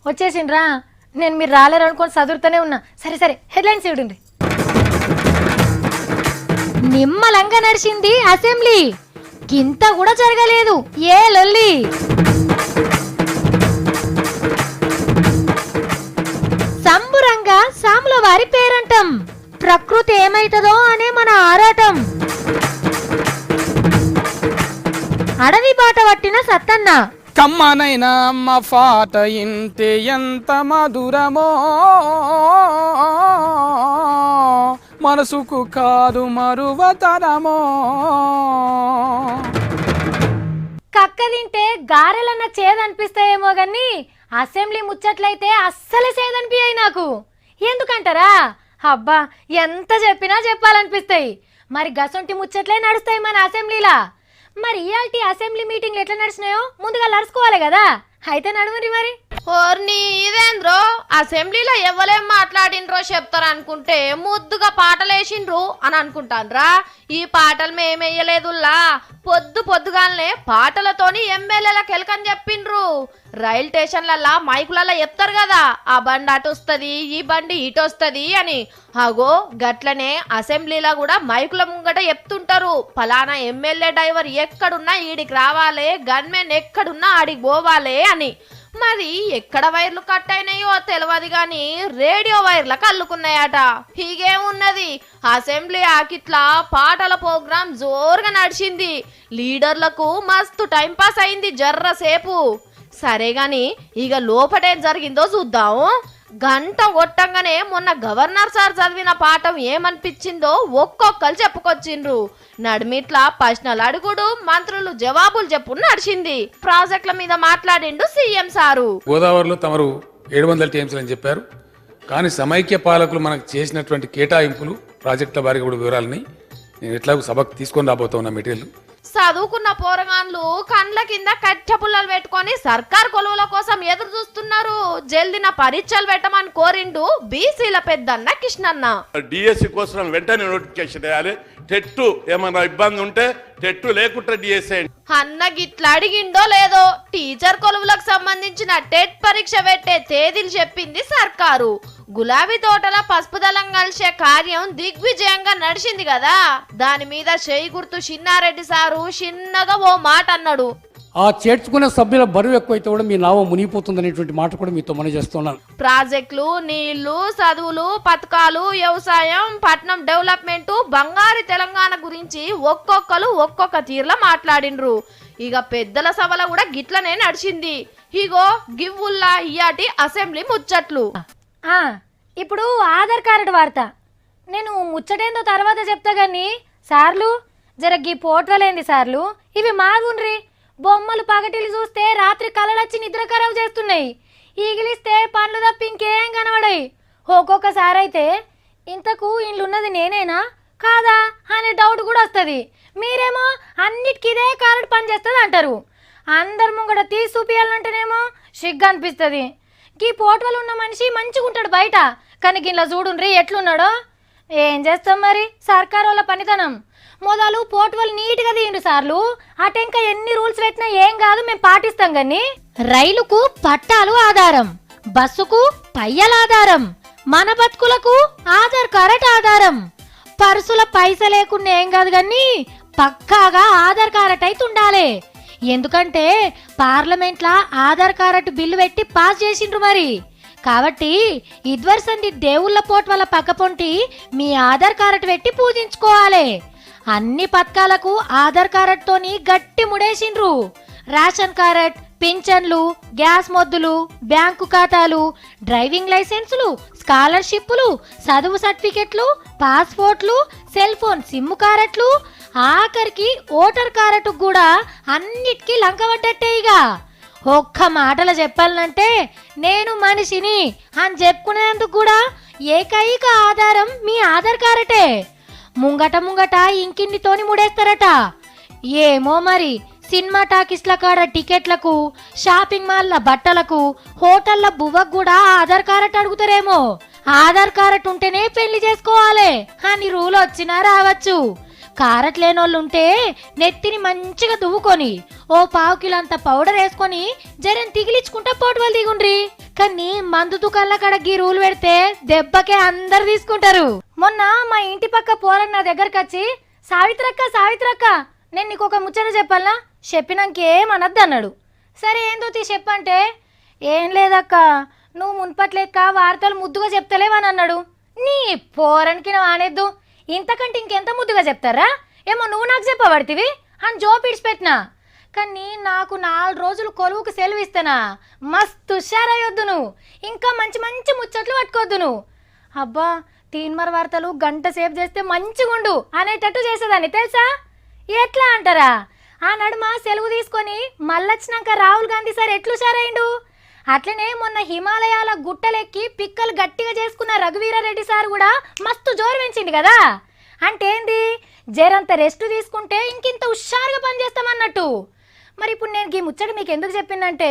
వచ్చేసిండ్రా. నేను మీరు రాలేరు అనుకొని చదువుతూనే ఉన్నా. సరే సరే హెడ్లైన్స్ చూడండి. నిమ్మలంగా నడిచింది అసెంబ్లీ, గింత కూడా జరగలేదు ఏ లొల్లి. సంబురంగా సాముల వారి పేరంటం, ప్రకృతి ఏమైతుందో అనే మన ఆరాటం. అడవి బాట పట్టిన సత్తన్న, కమ్మనైనా అమ్మ పాట ఇంటే ఎంత మధురమో, మనసుకు కాదు మరువతరమో. కక్క తింటే గారెలన్న చేదనిపిస్తాయేమో గాని అసెంబ్లీ ముచ్చట్లయితే అస్సలే చేదనిపియాయి నాకు. ఎందుకంటారా, అబ్బా ఎంత చెప్పినా చెప్పాలనిపిస్తాయి. మరి గసొంటి ముచ్చట్లే నడుస్తాయి మన అసెంబ్లీలా. మరి ఇయాల్టి అసెంబ్లీ మీటింగ్లు ఎట్లా నడిచినాయో ముందుగా నడుచుకోవాలి కదా. అయితే నడుమురి మరి. ఓర్ని ఇదేంద్రో, అసెంబ్లీలో ఎవరేం మాట్లాడిండ్రో చెప్తారు అనుకుంటే ముద్దుగా పాటలేసిండ్రు అని అనుకుంటాన్రా. ఈ పాటలు మేమేయలేదుల్లా, పొద్దుగాలనే పాటలతోని ఎమ్మెల్యేలకు ఎలకని చెప్పిండ్రు. రైల్ స్టేషన్లల్లా మైకులల్లా చెప్తారు కదా, ఆ బండి అటు వస్తుంది ఈ బండి ఇటు వస్తుంది అని. అగో గట్లనే అసెంబ్లీలో కూడా మైకుల ముంగట చెప్తుంటారు, ఫలానా ఎమ్మెల్యే డ్రైవర్ ఎక్కడున్నా ఈడికి రావాలి, గన్మెన్ ఎక్కడున్నా ఆడికి పోవాలి అని. మరి ఎక్కడ వైర్లు కట్ అయినాయో తెలియదు గాని రేడియో వైర్లకు అల్లుకున్నాయట. హీగేమున్నది, అసెంబ్లీ ఆకిట్లా పాటల ప్రోగ్రాం జోరుగా నడిచింది. లీడర్లకు మస్తు టైం పాస్ అయింది జర్రసేపు. సరే గాని ఇక లోపటేం జరిగిందో చూద్దాము. గంట కొట్టంగానే మొన్న గవర్నర్ సార్ చదివిన పాఠం ఏమనిపించిందో ఒక్కొక్కరు చెప్పుకొచ్చిండ్రు. నడిమిట్లా ప్రశ్నలు అడుగుడు, మంత్రులు జవాబులు చెప్పు నడిచింది. ప్రాజెక్టుల మీద మాట్లాడిండు సీఎం సారు. గోదావరిలో తమరు 700 టీఎంసీలు అని చెప్పారు, కానీ సమైక్య పాలకులు మనకు చేసినటువంటి కేటాయింపులు ప్రాజెక్టుల వారికి కూడా వివరాలని నేను ఎట్లాగో సభకు తీసుకొని రాబోతా ఉన్నా మెటీరియల్. చదువుకున్న పోరగాన్లు కండ్ల కింద కట్టె పుల్లలు పెట్టుకొని సర్కార్ కొలువుల కోసం ఎదురు చూస్తున్నారు. జల్దిన పరీక్షలు పెట్టమని కోరిండు బీసీల పెద్దన్న కిష్ణన్న. డిఎస్సి కోసం వెంటనే నోటిఫికేషన్ వేయాలి. టెట్టు ఏమైనా ఇబ్బంది ఉంటే టెట్టు లేకుండా డిఎస్సి అన్న గిట్లా అడిగిండో లేదో, టీచర్ కొలువులకు సంబంధించిన టెట్ పరీక్ష పెట్టే తేదీలు చెప్పింది సర్కారు. గులాబీ తోటల పసుపు దళం కలిసే కార్యం దిగ్విజయంగా నడిచింది కదా, దాని మీద చేయి గుర్తు చిన్నారెడ్డి సారు చిన్నగా ఓ మాట అన్నాడు. ఆ చేర్చుకునే సభ్యుల బరువు ఎక్కువైతే కూడా మీ నావ మునిగిపోతుంది అనేటువంటి మాట కూడా మీతో మనం చేస్తున్నాను. ప్రాజెక్టులు, నీళ్లు, చదువులు, పథకాలు, వ్యవసాయం, పట్నం డెవలప్మెంట్, బంగారు తెలంగాణ గురించి ఒక్కొక్కరు ఒక్కొక్క తీరులా మాట్లాడిండ్రు. ఇక పెద్దల సభలో కూడా గిట్లనే నడిచింది. ఇగో గివ్వుల్లా ఇయాటి అసెంబ్లీ ముచ్చట్లు. ఇప్పుడు ఆధార్ కార్డు వార్త నేను ముచ్చటేందో తర్వాత చెప్తా గాని సార్లు జర గీ పోట్వలేంది సార్లు, ఇవి మాగుండ్రి. బొమ్మలు పగటిలు చూస్తే రాత్రి కలలొచ్చి నిద్ర ఖరాబ్ చేస్తున్నాయి. ఈగిలిస్తే పండ్లు తప్ప ఇంకేం కనబడాయి. ఒక్కొక్కసారి అయితే ఇంతకు ఇండ్లున్నది నేనేనా కాదా అనే డౌట్ కూడా వస్తుంది. మీరేమో అన్నిటికీ ఇదే కార్డు పని చేస్తుంది అంటారు. అందరు ముంగట తీసి చూపియాలంటేనేమో సిగ్గు అనిపిస్తుంది. గీ పోట్వలు ఉన్న మనిషి మంచిగా ఉంటాడు బయట, కానీ గిట్లా చూడుండ్రి ఎట్లున్నాడో. ఏం చేస్తాం మరి, సర్కారు వాళ్ళ పనితనం. మొదలు పోర్టువల్ నీట్గా తీయండి సార్లు, అటెంక ఎన్ని రూల్స్ పెట్టినా ఏం కాదు మేము పాటిస్తాం. కానీ రైలుకు పట్టాలు ఆధారం, బస్సుకు పయ్యల ఆధారం, మన బతుకులకు ఆధార్ కార్డ్ ఆధారం. పర్సుల పైస లేకుండా ఏం కాదు కానీ పక్కాగా ఆధార్ కార్డ్ అయితే ఉండాలి. ఎందుకంటే పార్లమెంట్లా ఆధార్ కార్డు బిల్లు పెట్టి పాస్ చేసిండ్రు మరి. కాబట్టి ఇదివరసండి దేవుళ్ళ పోట్ వాళ్ళ పక్క పొంటి మీ ఆధార్ కార్డు పెట్టి పూజించుకోవాలి. అన్ని పథకాలకు ఆధార్ కార్డుతోని గట్టి ముడేసిండ్రు. రేషన్ కార్డ్, పింఛన్లు, గ్యాస్ మొద్దులు, బ్యాంకు ఖాతాలు, డ్రైవింగ్ లైసెన్సులు, స్కాలర్షిప్లు, చదువు సర్టిఫికెట్లు, పాస్పోర్ట్లు, సెల్ ఫోన్ సిమ్ కార్డులు, ఆఖరికి ఓటర్ కార్డు కూడా అన్నిటికీ లంకబడ్డట్టే. ఇక ఒక్క మాటలు చెప్పాలంటే నేను మనిషిని అని చెప్పుకునేందుకు కూడా ఏకైక ఆధారం మీ ఆధార్ కార్డే. ముంగట ఇంకిన్నితోని ముడేస్తారట. ఏమో మరి సినిమా టాకీస్ల కాడ టికెట్లకు, షాపింగ్ మాల్ల బట్టలకు, హోటళ్ల బువ్వకు కూడా ఆధార్ కార్డు అడుగుతారేమో. ఆధార్ కార్డు ఉంటేనే పెళ్లి చేసుకోవాలి అని రూల్ వచ్చినా రావచ్చు. కారట్ లేనోళ్ళుంటే నెత్తిని మంచిగా దువ్వుకొని ఓ 1/2 కిలో అంత పౌడర్ వేసుకొని జరం తిగిలించుకుంటా పోటువలు దిగుండ్రి. కానీ మందు దుకాళ్ళ కాడ గీ రూల్ పెడితే దెబ్బకే అందరు తీసుకుంటారు. మొన్న మా ఇంటి పక్క పోరని నా దగ్గరకు వచ్చి సావిత్రక్క నేను నీకు ఒక ముచ్చట చెప్పాలనా, చెప్పినాకేమనద్దు అన్నాడు. సరే ఏందో చెప్పంటే, ఏం లేదక్క నువ్వు మున్పట్లేక వార్తలు ముద్దుగా చెప్తలేవని అన్నాడు. నీ పోరనికి నువ్వు ఆనేద్దు, ఇంతకంటే ఇంకెంత ముద్దుగా చెప్తారా, ఏమో నువ్వు నాకు చెప్పబడితివి అని జోప్ ఇడిచిపెట్టినా. కానీ నాకు 4 రోజులు కొలువుకు సెలవు ఇస్తానా, మస్తు హుషారయ్యొద్దు నువ్వు, ఇంకా మంచి మంచి ముచ్చట్లు పట్టుకోవద్దు నువ్వు. అబ్బా తీన్మర్ వార్తలు గంట సేపు చేస్తే మంచిగుండు అనేటట్టు చేసేదాన్ని తెలుసా. ఎట్లా అంటారా, ఆ నడుమ సెలవు తీసుకొని మళ్ళొచ్చినాక రాహుల్ గాంధీ సార్ ఎట్లు హుషారైండు. అట్లనే మొన్న హిమాలయాల గుట్టలెక్కి పిక్కలు గట్టిగా చేసుకున్న రఘువీరారెడ్డి సార్ కూడా మస్తు జోరు పెంచింది కదా. అంటే ఏంది, జరంత రెస్ట్ తీసుకుంటే ఇంకింత హుషారుగా పనిచేస్తామన్నట్టు. మరి ఇప్పుడు నేను ఈ ముచ్చట మీకు ఎందుకు చెప్పిందంటే,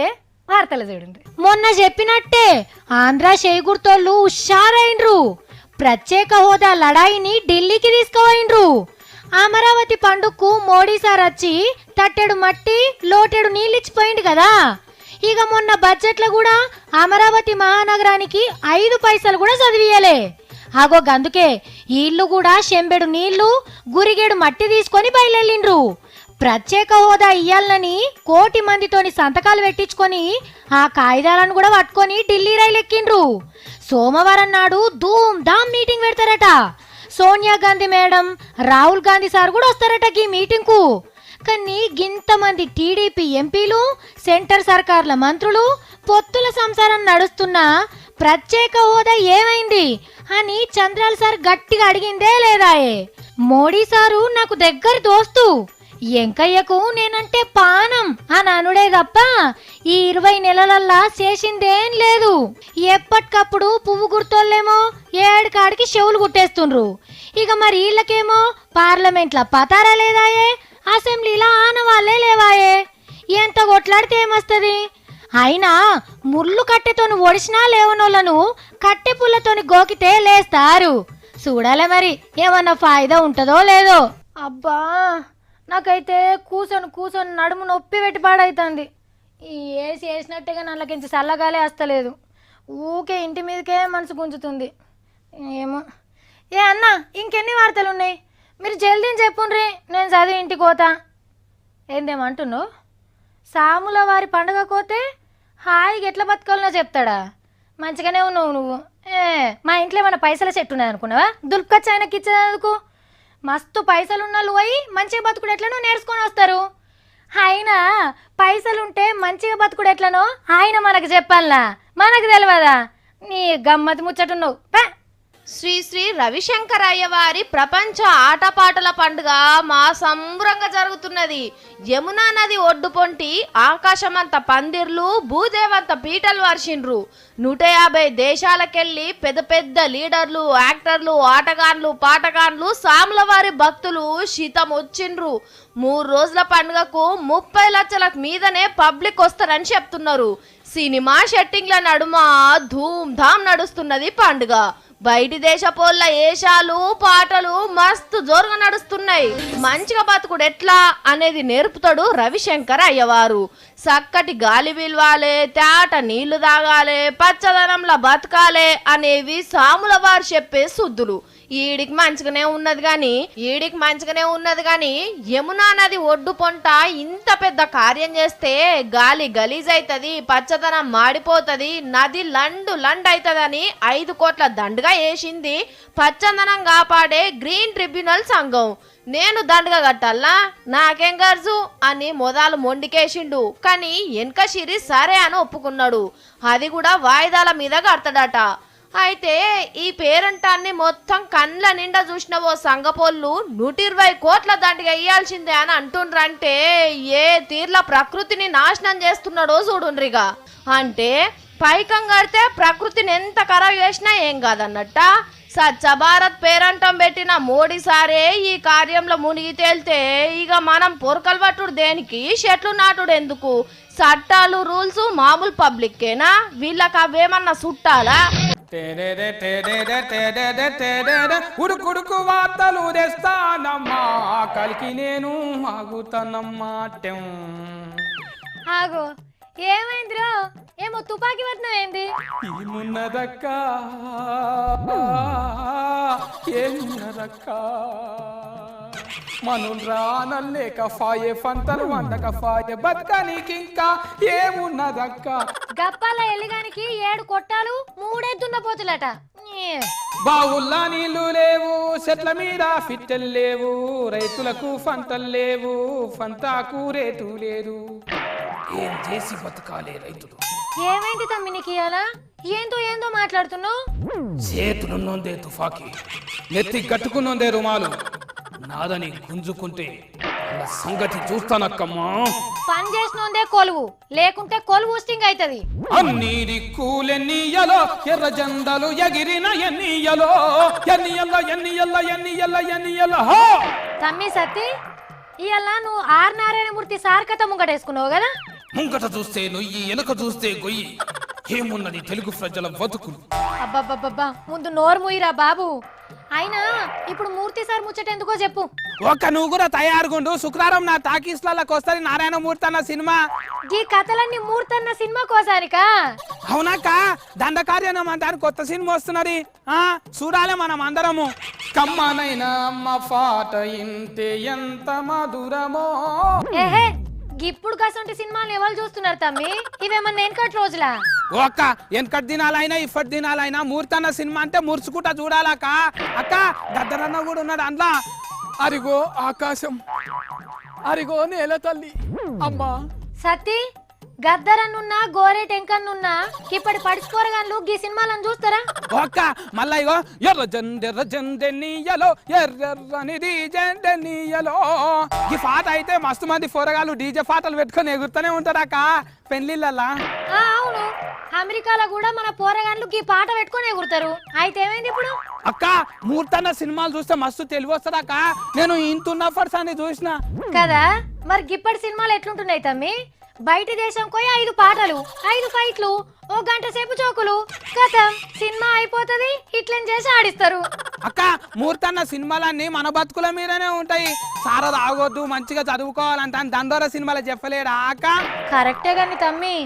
వార్తలు చూడండి. మొన్న చెప్పినట్టే ఆంధ్ర చేకూర్తోళ్ళు హుషారైండ్రు. ప్రత్యేక హోదా లడాయిని ఢిల్లీకి తీసుకుపోయిండ్రు. అమరావతి పండుగకు మోడీ సార్ వచ్చి తట్టెడు మట్టి లోటెడు నీళ్ళిచ్చిపోయిండు కదా. ఇక మొన్న బడ్జెట్లో కూడా అమరావతి మహానగరానికి 5 పైసలు కూడా చదివియలే. అగో గందుకే వీళ్ళు కూడా చెంబెడు నీళ్లు గురిగేడు మట్టి తీసుకొని బయలుదేరిండ్రు. ప్రత్యేక హోదా ఇయ్యాలని 1 కోటి మందితోని సంతకాలు పెట్టించుకొని ఆ కాగితాలను కూడా పట్టుకొని ఢిల్లీ రైలు ఎక్కిండ్రు. సోమవారం నాడు ధూమ్ ధామ్ మీటింగ్ పెడతారట. సోనియా గాంధీ మేడం, రాహుల్ గాంధీ సార్ కూడా వస్తారట ఈ మీటింగ్కు. కానీ గింతమంది టీడీపీ ఎంపీలు, సెంటర్ సర్కార్ల మంత్రులు పొత్తుల సంసారం నడుస్తున్నా ప్రత్యేక హోదా ఏమైంది అని చంద్రాల్ సార్ గట్టిగా అడిగిందే లేదాయే. మోడీ సారు నాకు దగ్గర దోస్తు, ఎంకయ్యకు నేనంటే పానం అని అనుడే తప్ప ఈ 20 నెలలల్లా చేసిందేం లేదు. ఎప్పటికప్పుడు పువ్వు గుర్తోళ్ళేమో ఏడుకాడికి చెవులు కుట్టేస్తుండ్రు. ఇక మరి వీళ్ళకేమో పార్లమెంట్ల పతారా లేదాయే, అసెంబ్లీలో ఆనవాళ్లే లేవాయే. ఎంత కొట్లాడితే ఏమొస్తుంది. అయినా ముళ్ళు కట్టెతోని ఒడిసినా లేవనోళ్లను కట్టె పుల్లతోని గోకితే లేస్తారు. చూడాలే మరి ఏమన్నా ఫాయిదా ఉంటుందో లేదో. అబ్బా నాకైతే కూసొని నడుము నొప్పి పెట్టి పాడైతుంది. ఈ ఏసి వేసినట్టుగా నల్లకించి చల్లగాలే వస్తలేదు. ఊకే ఇంటి మీదకే మనసు గుంజుతుంది. ఏమో. ఏ అన్న ఇంకెన్ని వార్తలు ఉన్నాయి, మీరు జల్దీ చెప్పుండ్రి, నేను చదివి ఇంటికి పోతా. ఏందేమంటున్నావు, సాముల వారి పండుగ కోతే హాయిగా ఎట్లా బతకాలనో చెప్తాడా. మంచిగానే ఉన్నావు నువ్వు. మా ఇంట్లో ఏమైనా పైసల చెట్టు ఉన్నది అనుకున్నావా, దుల్పచ్చి ఆయనకి ఇచ్చేందుకు. మస్తు పైసలున్న వాళ్ళు పోయి మంచిగా బతుకుడు ఎట్లనో నేర్చుకొని వస్తారు. అయినా పైసలుంటే మంచిగా బతుకుడు ఎట్లనో ఆయన మనకు చెప్పాలా, మనకు తెలియదా. నీ గమ్మతి ముచ్చటున్నావు. శ్రీ శ్రీ రవిశంకరయ్య వారి ప్రపంచ ఆటపాటల పండుగ మా సంబరంగా జరుగుతున్నది. యమునా నది ఒడ్డు పొంటి ఆకాశమంత పందిర్లు, భూదేవంత పీటలు వర్షిండ్రు. 150 దేశాలకెళ్ళి పెద్ద పెద్ద లీడర్లు, యాక్టర్లు, ఆటగాన్లు, పాటగాన్లు, సాముల వారి భక్తులు శీతం వచ్చిండ్రు. 3 రోజుల పండుగకు 30 లక్షలకు మీదనే పబ్లిక్ వస్తారని చెప్తున్నారు. సినిమా షెట్టింగ్ల నడుమ ధూమ్ ధామ్ నడుస్తున్నది పండుగ. బయటి దేశపోళ్ళ ఏషాలు, పాటలు మస్తు జోరుగా నడుస్తున్నాయి. మంచిగా బతుకుడు ఎట్లా అనేది నేర్పుతాడు రవిశంకర్ అయ్యవారు. చక్కటి గాలి విల్వాలే, తేట నీళ్లు తాగాలే, పచ్చదనంలా బతకాలే అనేవి సాముల వారు చెప్పే శుద్ధులు. ఈడికి మంచిగానే ఉన్నది గాని యమునా నది ఒడ్డు పొంట ఇంత పెద్ద కార్యం చేస్తే గాలి గలీజ్ అవుతుంది, పచ్చదనం మాడిపోతుంది, నది లండు అవుతుందని 5 కోట్ల దండుగా వేసింది పచ్చదనం కాపాడే గ్రీన్ ట్రిబ్యునల్ సంఘం. నేను దండగా కట్టాలా, నాకేం గర్జు అని మొదలు మొండికేసిండు. కానీ వెనక సిరి సరే అని ఒప్పుకున్నాడు. అది కూడా వాయిదాల మీద కడతాడట. అయితే ఈ పేరంటాన్ని మొత్తం కండ్ల నిండా చూసిన ఓ సంఘపోళ్ళు 120 కోట్ల దండగా ఇయ్యాల్సిందే అని అంటుండ్రంటే ఏ తీర్ల ప్రకృతిని నాశనం చేస్తున్నాడో చూడుండ్రిగా. అంటే పైకం కడితే ప్రకృతిని ఎంత ఖరాబ్ చేసినా ఏం కాదన్నట్ట. స్వచ్ఛ భారత్ పేరంటం పెట్టిన మోడీ సారే ఈ కార్యంలో మునిగి తేలితే ఇక మనం పొరకలు పట్టుడు దేనికి, చెట్లు నాటుడు ఎందుకు? చట్టాలు రూల్స్ మామూలు పబ్లిక్కేనా, వీళ్ళకి అవేమన్నా చుట్టాలా? ఉడుకుడుకు వార్తలు తెస్తానమ్మా, కలికి నేను ఆగుతానమ్మా. ఆగో ఏమైందిరో, ఏమో తుపాకీ పట్నం ఏంది? ఏమున్నదక్క ఏమున్నదక్క మనురా నల్లేక ఫాయే ఫంతలు వండక ఫాయే బతకనికింకా ఏమున్నదక్క గప్పాల ఎల్లిగానికి 7 కొట్టాలు 3 దున్నపోతులట. బావుల్లా నీళ్లు లేవు, చెట్ల మీద ఫిట్టెలు లేవు, రైతులకు ఫంతలు లేవు, ఫంతాకు రేటు లేదు. ఏం చేసి బతకాలే రైతులు? ఏమైంది తమ్మి నీకు ఇయాల? ఏందో మాట్లాడుతున్నావు? చేతులున్నోందే తుఫాకి, నెత్తి కట్టుకున్నోందే రుమాలు, నాదని గుంజుకుంటే వాళ్ళ సంగతి చూస్తానక్కమ్మా. పని చేసినోందే కొలువు, లేకుంటే కొలువు స్టింగ్ అవుతుంది. అన్ని దిక్కులెన్నియలో ఎర్ర జెండలు ఎగిరిన ఎన్నియలో ఎన్నియల్లో తమ్మి సత్తి, ఇవాళ నువ్వు ఆర్ నారాయణమూర్తి సార్ కథ ముంగటేసుకున్నావు కదా? ముంగట చూస్తే నొయ్యి, వెనుక చూస్తే గొయ్యి, ఏమున్నది తెలుగు ప్రజల బతుకులు. అబ్బబ్బబ్బబ్బా, ముందు నోరు మూయిరా బాబు. అయినా ఇప్పుడు మూర్తి సార్ ముచ్చట ఎందుకో చెప్పు. నువ్వు కూడా తయారుగుండు, శుక్రవారం నా టాకీస్లకు వస్తుంది నారాయణమూర్తి అన్న సినిమా. ఈ కథలన్నీ మూర్తన్న సినిమా కోసానికా? అవునాక, దండకార్యం అంటారు, కొత్త సినిమా వస్తున్నది, చూడాలి మనం అందరము. కమ్మనైనా అమ్మ పాట ఇంటే ఎంత మధురమో. ఏహే, ఇప్పుడు కసంటి సినిమాలు ఎవరు చూస్తున్నారు తమ్మి? ఇవేమన్నా వెనకటి రోజులా? వెనకటి దినాలైనా ఇప్పటి దినాలైనా మూర్తన్న సినిమా అంటే మురుచుకుంటా చూడాలక్క. అక్క గద్దరన్న కూడా ఉన్నాడు అందులో. అరిగో ఆకాశం, అరిగో నేల తల్లి అమ్మా. సత్తి, గద్దరన్నున్నా గోరే టెంకన్నున్నా ఇప్పటి పడిచిపోరగాన్లు గీ సినిమాలను చూస్తారా? మళ్ళా ఇగో ఎర్ర జెండెన్నీయలో ఎర్రని జెండెన్నీయలో ఈ పాట అయితే మస్తు మంది పోరగాళ్ళు డీజే పాటలు పెట్టుకొని ఎగురుతూనే ఉంటారక్క పెళ్లిళ్ళల్లా. అవును, అమెరికాలో కూడా మన పోరగాన్లు ఈ పాట పెట్టుకొని ఎగురుతారు. అయితే ఏమైంది ఇప్పుడు? అక్క మూర్తన్న సినిమాలు చూస్తే మస్తు తెలివి వస్తుందక్క. నేను ఇంతున్న ఫర్స్ అని చూసిన కదా. మరి గిప్పటి సినిమాలు ఎట్లుంటున్నాయి తమ్మి? బయట దేశం పోయి 5 పాటలు, 5 ఫైట్లు, 1 గంట సేపు చోకులు, కథం, సినిమా అయిపోతుంది. ఇట్లని చేసి ఆడిస్తారు. అక్క మూర్తన్న సినిమాలన్నీ మన బతుకుల మీదనే ఉంటాయి. సారా తాగొద్దు, మంచిగా చదువుకోవాలంట దండోర సినిమాలు చెప్పలేడా అక్క? కరెక్టే గాని తమ్మి,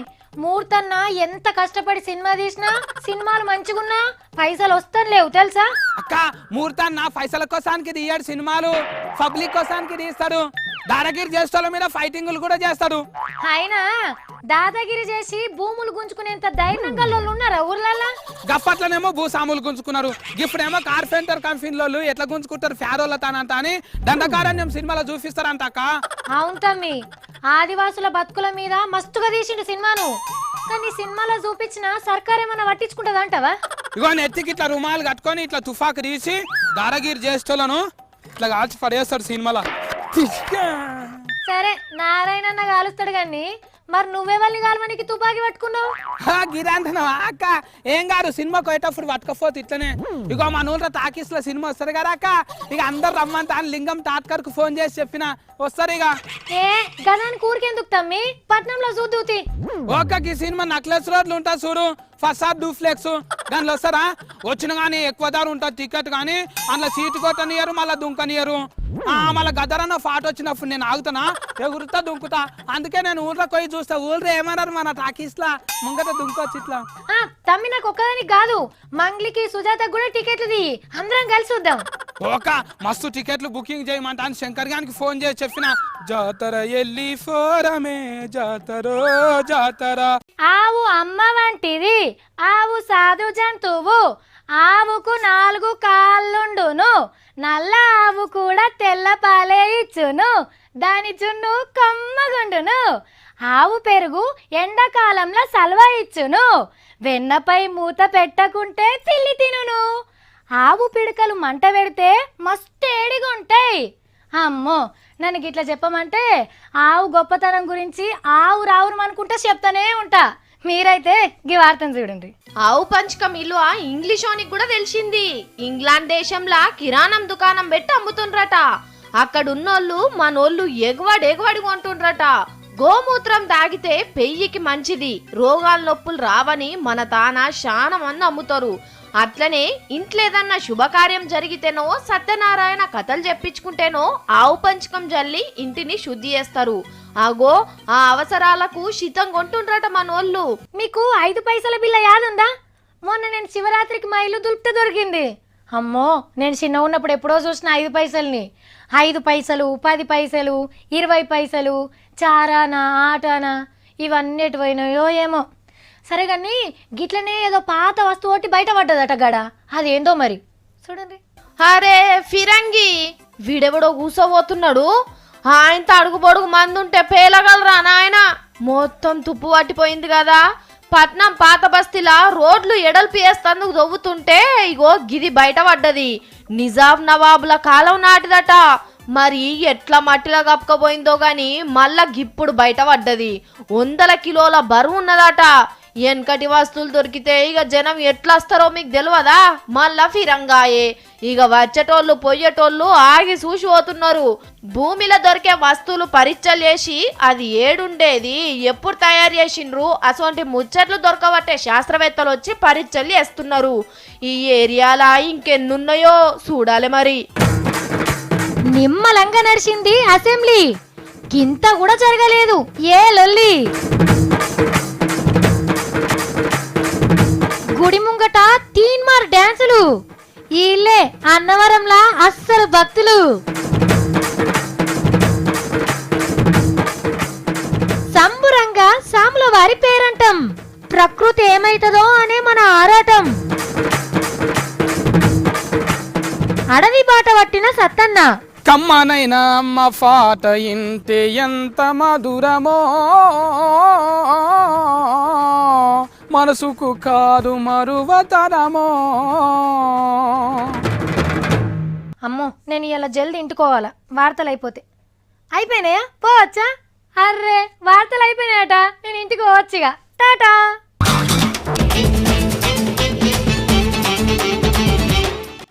మూర్తన్న ఎంత కష్టపడి సినిమా తీసినా సినిమాలు మంచిగున్నా పైసలు వస్తలేవు తెలుసా? అక్క మూర్తన్న పైసల కోసానికి తీయడు సినిమాలు, పబ్లిక్ కోసానికి తీస్తాడు. దాదాగిరి చేసేటోళ్ళ మీద ఫైటింగులు కూడా చేస్తాడు. అయినా దాదాగిరి చేసి భూములు గుంజుకునేంత ధైర్యంగా ఉన్నారా ఊర్లల్లా? గప్పట్లనేమో భూసాములు గుంజుకున్నారు, ఇప్పుడేమో కార్పెంటర్ కంపెనీలు ఎట్లా గుంజుకుంటారు ఫ్యారోళ్ళ తానంత అని దండకారణ్యం సినిమాలో చూపిస్తారంట అక్క. అవును తమ్మి, ఆదివాసుల బతుకుల మీద మస్తుగా తీసిండు సినిమాను. కానీ సినిమాలో చూపించిన సర్కార్ ఏమన్నా పట్టించుకుంటదంటావా? ఇగో నెత్తికి ఇట్లా రుమాలు కట్టుకొని ఇట్లా తుఫాకు తీసి దాదాగిరి చేసేటోళ్ళను ఇట్లా కాల్చి పడేస్తాడు సినిమాలో. సరే, నారాయణన్న కాలుస్తాడు గాని మరి నువ్వెవల్ని కాలమనికి తుపాకీ పట్టుకున్నావు? గిరాంతనవా అక్క? ఏం కాదు, సినిమాకి పోయేటప్పుడు పట్టుకపోతే ఇట్లనే. ఇగో మా నూనె టాకీస్ లో సినిమా వస్తారు కదా అక్క, ఇక అందరు రమ్మంతా లింగం టాట్కర్ కు ఫోన్ చేసి చెప్పిన వస్తారు. ఇక గదానికి ఊరికెందుకు తమ్మి, పట్నంలో చూద్దుతి. ఈ సినిమా నక్లెస్ రోడ్లు ఉంటా చూడు, ఫసాద్ డూఫ్లెక్స్, దానిలో వస్తారా? వచ్చిన కానీ ఎక్కువ ధర ఉంటుంది టికెట్, కానీ అందులో సీటు కొట్టనియరు, మళ్ళీ దుంకనియరు. మళ్ళీ గదరన్న ఫాట్ వచ్చినప్పుడు నేను ఆగుతానా, ఎగురుతా దుంకుతా. అందుకే నేను ఊర్లో పోయి చూస్తా, ఊళ్ళో ఏమన్నారు మన టాకీస్ లా ముంగట దుంకొచ్చి ఇట్లా. తమ్మి, నాకు ఒక్కదానికి కాదు, మంగ్లీకి సుజాత కూడా టికెట్లు తీయి, అందరం కలిసి చూద్దాం. మస్తు టికెట్లు బుకింగ్ చేయమంటా అని శంకర్ గారికి ఫోన్ చేసి చెప్పిన. జాతర ఎల్లి ఫోరమే జాతరో జాతర. ఆవు అమ్మ వంటిది, ఆవు సాధు జంతువు, ఆవుకు 4 కాళ్ళుండును, నల్ల ఆవు కూడా తెల్ల పాలే ఇచ్చును, దాని చున్ను కమ్మగుండును, ఆవు పెరుగు ఎండాకాలంలో సల్వ ఇచ్చును, వెన్నపై మూత పెట్టకుంటే పిల్లి తినును, ఆవు పిడకలు మంట పెడితే మస్తు ఏడిగుంటాయి. అమ్మో, నన్ను గిట్లా చెప్పమంటే ఆవు గొప్పతనం గురించి ఆవు రావురు అనుకుంటా చెప్తానే ఉంటా. మీరైతే గీ వార్తను చూడండి. ఆవు పంచకం ఇల్లు ఇంగ్లీషోనికి కూడా తెలిసింది. ఇంగ్లాండ్ దేశంలా కిరాణం దుకాణం పెట్టి అమ్ముతుండ్రట. అక్కడున్నోళ్ళు మనోళ్ళు ఎగవాడి కొంటుండ్రట. గోమూత్రం తాగితే పెయ్యికి మంచిది, రోగాల నొప్పులు రావని మన తాన శానా మంది అమ్ముతారు. అట్లనే ఇంట్లో ఏదన్నా శుభకార్యం జరిగితేనో సత్యనారాయణ కథలు చెప్పించుకుంటేనో ఆవు పంచకం జల్లి ఇంటిని శుద్ధి చేస్తారు. ఆగో ఆ అవసరాలకు శితం కొంటుండ్రట మనోళ్ళు. మీకు 5 పైసల బిల్ల యాదుందా? మొన్న నేను శివరాత్రికి మా ఇల్లు దులిపితే దొరికింది. అమ్మో, నేను చిన్న ఉన్నప్పుడు ఎప్పుడో చూసిన 5 పైసల్ని. 5 పైసలు, 10 పైసలు, 20 పైసలు, చారానా ఆటానా ఇవన్నీ ఎటు పోయినాయో ఏమో. సరే కానీ గిట్లనే ఏదో పాత వస్తువు ఒకటి బయట పడ్డదట గడ, అదేందో మరి చూడండి. అరే ఫిరంగి, వీడెవడో కూసోబోతున్నాడు. ఆయనతో అడుగు పొడుగు మంది ఉంటే పేలగలరా నాయన. మొత్తం తుప్పు పట్టిపోయింది కదా. పట్నం పాత బస్తీలా రోడ్లు ఎడల్పు వేస్తందుకు దొవ్వుతుంటే ఇగో గిది బయట పడ్డది. నిజాం నవాబుల కాలం నాటిదట. మరి ఎట్లా మట్టిలో కప్పుకపోయిందో గాని మళ్ళా గిప్పుడు బయట పడ్డది. 100 కిలోల బరువు ఉన్నదట. వెనకటి వస్తువులు దొరికితే ఇక జనం ఎట్లా వస్తారో మీకు తెలియదా? మళ్ళా ఫిరంగాయే. ఇక వచ్చేటోళ్ళు పోయేటోళ్ళు ఆగి చూసి పోతున్నారు. భూమిలో దొరికే వస్తువులు పరీక్షలు చేసి అది ఏడుండేది, ఎప్పుడు తయారు చేసిండ్రు అసొంటి ముచ్చట్లు దొరకబట్టే శాస్త్రవేత్తలు వచ్చి పరీక్షలు చేస్తున్నారు. ఈ ఏరియాలా ఇంకెన్నున్నాయో చూడాలి మరి. నిమ్మలంగా నడిచింది అసెంబ్లీ, గింత కూడా జరగలేదు ఏ లొల్లి. గుడి ముంగట తీన్మార్ డాన్సులు, ఈళ్ళే అన్నవరంలా అస్సలు భక్తులు. సంబురంగా సాముల వారి పేరంటం, ప్రకృతి ఏమైతుందో అనే మన ఆరాటం. అడవి బాట పట్టిన సత్తన్న, కమ్మనైన అమ్మ పాట ఇంటే ఎంత మధురమో, మనసుకు కాదు మరువతరమో. అమ్మో నేను ఇలా జల్ది ఇంటికోవాలా, వార్తలు అయిపోతే. అయిపోయినాయా? పోవచ్చా? అర్రే వార్తలు అయిపోయినాయట, నేను ఇంటికి పోవచ్చుగా.